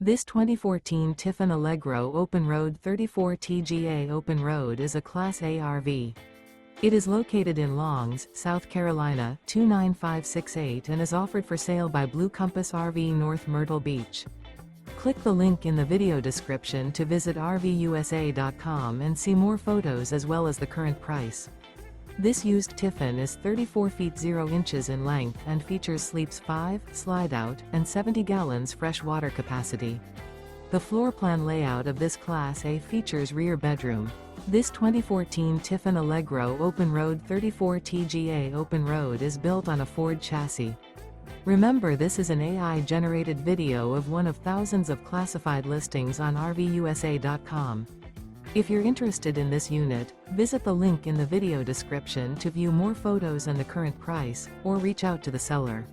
This 2014 Tiffin Allegro Open Road 34 TGA Open Road is a Class A RV. It is located in Longs, South Carolina, 29568 and is offered for sale by Blue Compass RV North Myrtle Beach. Click the link in the video description to visit RVUSA.com and see more photos as well as the current price. This used Tiffin is 34 feet 0 inches in length and features sleeps 5, slide-out, and 70 gallons fresh water capacity. The floor plan layout of this Class A features rear bedroom. This 2014 Tiffin Allegro Open Road 34 TGA Open Road is built on a Ford chassis. Remember, this is an AI-generated video of one of thousands of classified listings on RVUSA.com. If you're interested in this unit, visit the link in the video description to view more photos and the current price, or reach out to the seller.